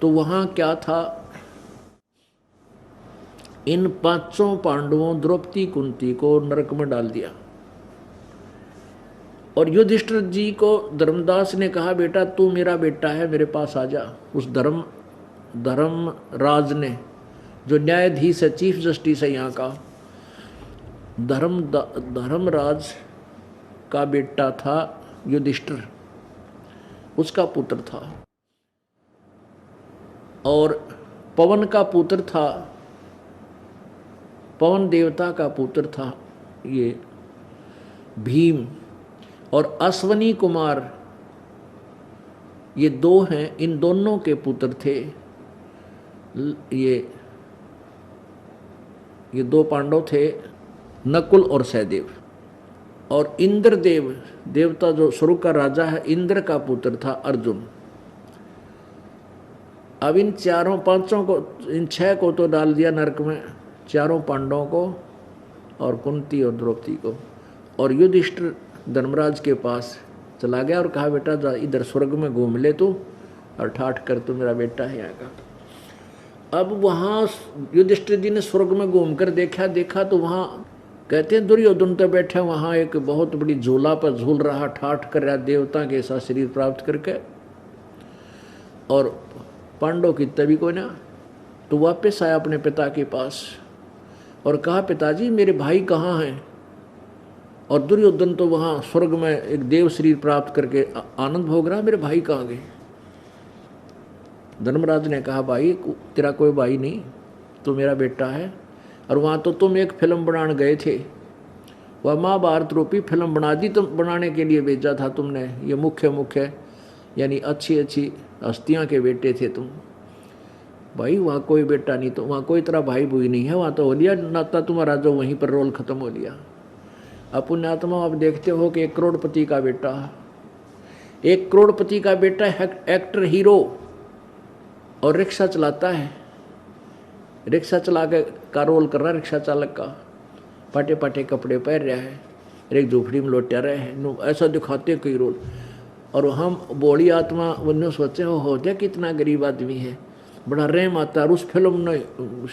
तो वहां क्या था, इन पांचों पांडवों द्रौपदी कुंती को नरक में डाल दिया। और युधिष्ठिर जी को धर्मदास ने कहा, बेटा तू मेरा बेटा है, मेरे पास आ जा। उस धर्मराज ने, जो न्यायाधीश है, चीफ जस्टिस है यहाँ का, धर्मराज का बेटा था युधिष्ठिर, उसका पुत्र था। और पवन का पुत्र था, पवन देवता का पुत्र था ये भीम। और अश्वनी कुमार, ये दो हैं, इन दोनों के पुत्र थे ये दो पांडव थे, नकुल और सहदेव। और इंद्रदेव देवता, जो स्वर्ग का राजा है, इंद्र का पुत्र था अर्जुन। अब इन चारों पांचों को, इन छह को तो डाल दिया नरक में, चारों पांडवों को और कुंती और द्रौपदी को। और युधिष्ठिर धर्मराज के पास चला गया और कहा, बेटा जा इधर स्वर्ग में घूम ले तू, और ठाठ कर, तू मेरा बेटा है यहाँ का। अब वहाँ युधिष्ठिर जी ने स्वर्ग में घूम कर देखा तो वहाँ कहते हैं दुर्योधन तो बैठे वहाँ एक बहुत बड़ी झूला पर झूल रहा, ठाठ कर रहा, देवता के साथ शरीर प्राप्त करके। और पांडव की तभी कोई ना, तो वापस आया अपने पिता के पास और कहा, पिताजी मेरे भाई कहाँ हैं। और दुर्योधन तो वहाँ स्वर्ग में एक देव शरीर प्राप्त करके आनंद भोग रहा, मेरे भाई कहाँ गए। धर्मराज ने कहा, भाई तेरा कोई भाई नहीं, तू मेरा बेटा है। और वहाँ तो तुम एक फिल्म बनाने गए थे, वह महाभारत रूपी फिल्म बना दी, तुम बनाने के लिए भेजा था तुमने। ये मुख्य यानी अच्छी हस्तियाँ के बेटे थे तुम। भाई वहाँ कोई बेटा नहीं, तो वहाँ कोई तेरा भाई भूई नहीं है, वहाँ तो हो लिया नाता तुम्हारा, जो वहीं पर रोल खत्म हो लिया। अब पुण्यात्मा, आप देखते हो कि 1 करोड़पति का बेटा, 1 करोड़पति का बेटा एक्टर हीरो, और रिक्शा चलाता है, रिक्शा चला के का रोल कर रहा है, रिक्शा चालक का, पाटे पाटे कपड़े पहन रहा है, एक झोपड़ी में लौटा रहे हैं, ऐसा दिखाते कई रोल। और हम बोली आत्मा वो सोचे हो जाए कितना गरीब आदमी है, बड़ा रहम आता है। उस फिल्म ने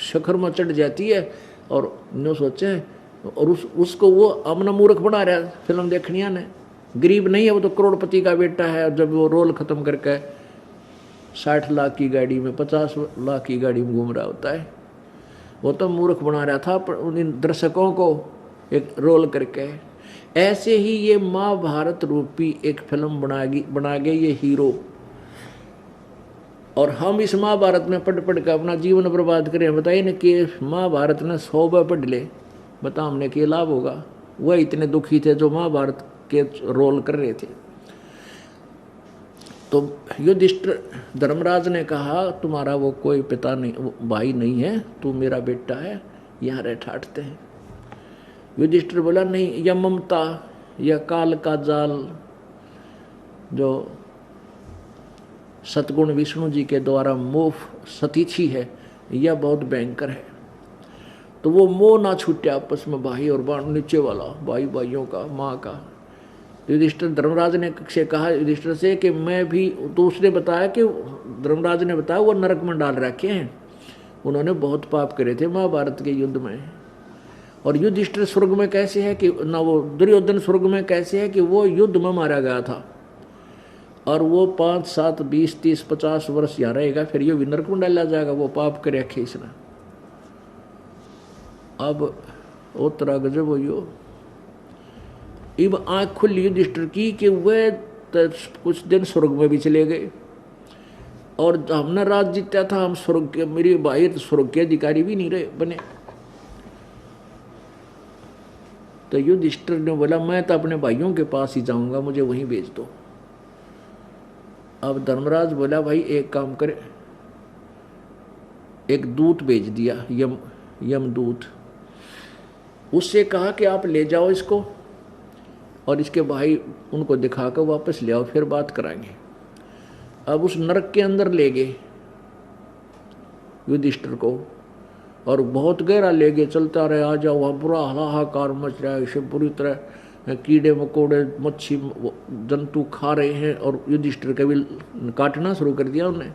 शखर में चढ़ जाती है और नो सोचे, और उसको वो अपना मूर्ख बना रहा है फिल्म देखनिया ने। गरीब नहीं है वो, तो करोड़पति का बेटा है। और जब वो रोल खत्म करके 60 लाख की गाड़ी में, 50 लाख की गाड़ी में घूम रहा होता है, वो तो मूर्ख बना रहा था उन दर्शकों को एक रोल करके। ऐसे ही ये महाभारत रूपी एक फिल्म बना गए ये हीरो, और हम इस महाभारत में पढ़ कर अपना जीवन बर्बाद करें। बताइए ना कि महाभारत ने 100 बार पढ़ ले, बता हमने क्या लाभ होगा। वह इतने दुखी थे जो महाभारत के रोल कर रहे थे। तो युधिष्ठिर धर्मराज ने कहा, तुम्हारा वो कोई पिता नहीं, वो भाई नहीं है, तू मेरा बेटा है, यहाँ रह ठाटते हैं। युधिष्ठिर बोला, नहीं, यह ममता, यह काल का जाल जो सतगुण विष्णु जी के द्वारा मोह सतीछी है, यह बहुत भयंकर है। तो वो मोह ना छूटे आपस में, भाई और बहन, नीचे वाला भाइयों का, माँ का। युधिष्ठिर धर्मराज ने से कहा युधिष्ठिर से कि मैं भी, तो उसने बताया कि धर्मराज ने बताया वो नरक में डाल रखे हैं, उन्होंने बहुत पाप करे थे महाभारत के युद्ध में। और युधिष्ठिर स्वर्ग में कैसे है कि ना, वो दुर्योधन स्वर्ग में कैसे है कि वो युद्ध में मारा गया था, और वो 5, 7, 20, 30, 50 वर्ष यहाँ रहेगा, फिर ये नरक में डाला जाएगा, वो पाप करे रखे इसने। अब वो तरह गजब हो यो, इब आँख खुली युधिष्ठिर की कि वह कुछ दिन स्वर्ग में भी चले गए, और हमने राज जीता था, हम स्वर्ग के, मेरे भाई स्वर्ग के अधिकारी भी नहीं रहे बने। तो युधिष्ठिर ने बोला, मैं तो अपने भाइयों के पास ही जाऊंगा, मुझे वहीं भेज दो। अब धर्मराज बोला, भाई एक काम करे, एक दूत भेज दिया, यमदूत। उससे कहा कि आप ले जाओ इसको और इसके भाई उनको दिखाकर वापस ले आओ, फिर बात कराएंगे। अब उस नरक के अंदर ले गए युधिष्ठिर को, और बहुत गहरा ले गए, चलता रहे, आ जाओ, वहाँ बुरा हाहाकार मच रहा है, इसे बुरी तरह कीड़े मकोड़े मच्छी जंतु खा रहे हैं, और युधिष्ठिर के भी काटना शुरू कर दिया उन्हें।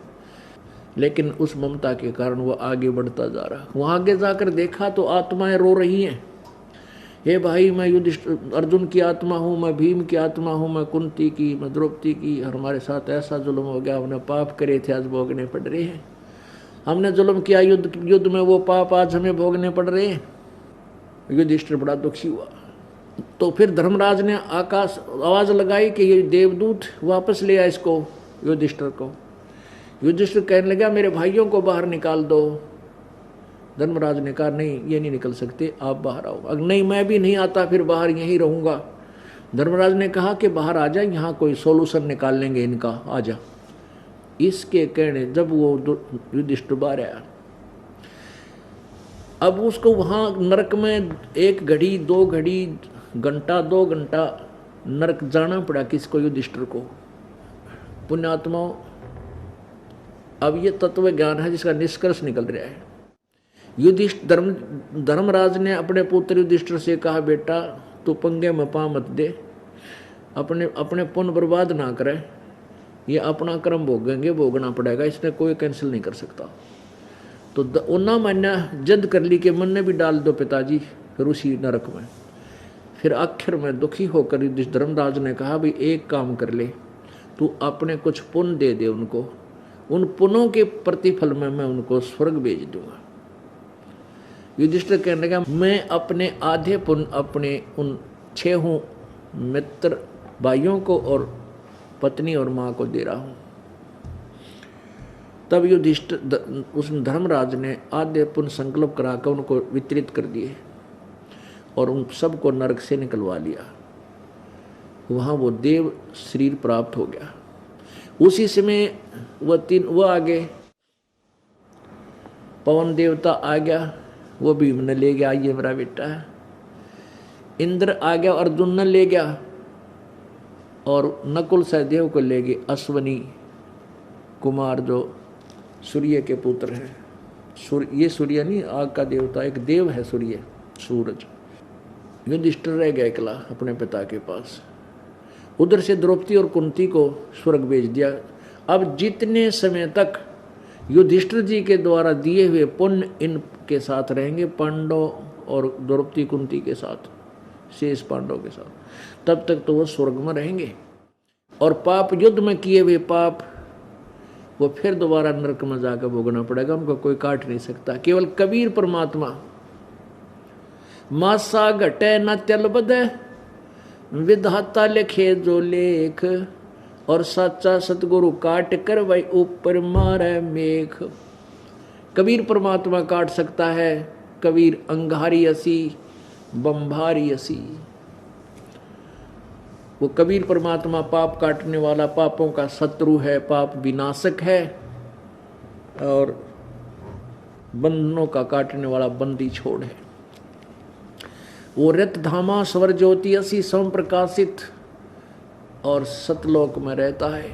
लेकिन उस ममता के कारण वो आगे बढ़ता जा रहा। वहाँ आगे जाकर देखा तो आत्माएं रो रही हैं, हे भाई मैं युधिष्ठिर अर्जुन की आत्मा हूँ, मैं भीम की आत्मा हूँ, मैं कुंती की, मैं द्रौपदी की, और हमारे साथ ऐसा जुल्म हो गया, हमने पाप करे थे आज भोगने पड़ रहे हैं, हमने जुल्म किया युद्ध में, वो पाप आज हमें भोगने पड़ रहे हैं। युधिष्ठिर बड़ा दुखी हुआ। तो फिर धर्मराज ने आकाश आवाज लगाई कि ये देवदूत वापस ले आया इसको, युधिष्ठिर को। युधिष्ठिर कहने लगा मेरे भाइयों को बाहर निकाल दो। धर्मराज ने कहा नहीं, ये नहीं निकल सकते, आप बाहर आओ। अगर नहीं मैं भी नहीं आता फिर बाहर यहीं रहूंगा। धर्मराज ने कहा कि बाहर आ जा, यहाँ कोई सोल्यूशन निकाल लेंगे इनका, आ जा। इसके कहने जब वो युधिष्ठिर बाहर आया, अब उसको वहाँ नरक में 1 घड़ी 2 घड़ी घंटा 2 घंटा नरक जाना पड़ा किसको, युधिष्ठिर को। पुण्यात्माओं, अब ये तत्व ज्ञान है जिसका निष्कर्ष निकल रहा है। धर्मराज ने अपने पुत्र युधिष्ठिर से कहा बेटा तू पंगे में पा मत दे, अपने पुण्य बर्बाद ना करे, ये अपना कर्म भोगेंगे, भोगना पड़ेगा, इसने कोई कैंसिल नहीं कर सकता। तो उन्ना मान्या जद कर ली कि मन ने भी डाल दो पिताजी फिर उसी नरक में। फिर आखिर में दुखी होकर धर्मराज ने कहा भाई एक काम कर ले, तू अपने कुछ पुण्य दे दे उनको, उन पुण्यों के प्रतिफल में मैं उनको स्वर्ग भेज दूंगा। युधिष्ठिर कहने लगा मैं अपने आधे पुण्य अपने उन 6 मित्र भाइयों को और पत्नी और माँ को दे रहा हूँ। तब युधिष्ठिर उस धर्मराज ने आधे पुण्य संकल्प कराकर उनको वितरित कर दिए और उन सबको नरक से निकलवा लिया। वहाँ वो देव शरीर प्राप्त हो गया। उसी समय वह आ गए, पवन देवता आ गया, वो भीम ने ले गया, ये मेरा बेटा है। इंद्र आ गया, अर्जुन ने ले गया, और नकुल सहदेव को ले गए अश्वनी कुमार जो सूर्य के पुत्र हैं। ये सूर्य नहीं, आग का देवता, एक देव है सूर्य, सूरज। युधिष्ठिर रह गया अकेला अपने पिता के पास। उधर से द्रौपदी और कुंती को स्वर्ग भेज दिया। अब जितने समय तक युधिष्ठिर जी के द्वारा दिए हुए पुण्य इनके साथ रहेंगे, पांडव और द्रौपदी कुंती के साथ, शेष पांडव के साथ, तब तक तो वो स्वर्ग में रहेंगे। और पाप युद्ध में किए हुए पाप वो फिर दोबारा नरक में जाकर भोगना पड़ेगा, उनको कोई काट नहीं सकता। केवल कबीर परमात्मा मासा घटे न त्यल बधे, विधाता लिखे जो लेख, और सच्चा सतगुरु काट कर वही ऊपर मारे मेघ। कबीर परमात्मा काट सकता है, कबीर अंगारी असी बंभारी असी। वो कबीर परमात्मा पाप काटने वाला, पापों का शत्रु है, पाप विनाशक है, और बंधनों का काटने वाला बंदी छोड़ है। वो रत धामा स्वर ज्योति असी स्वयं प्रकाशित और सतलोक में रहता है।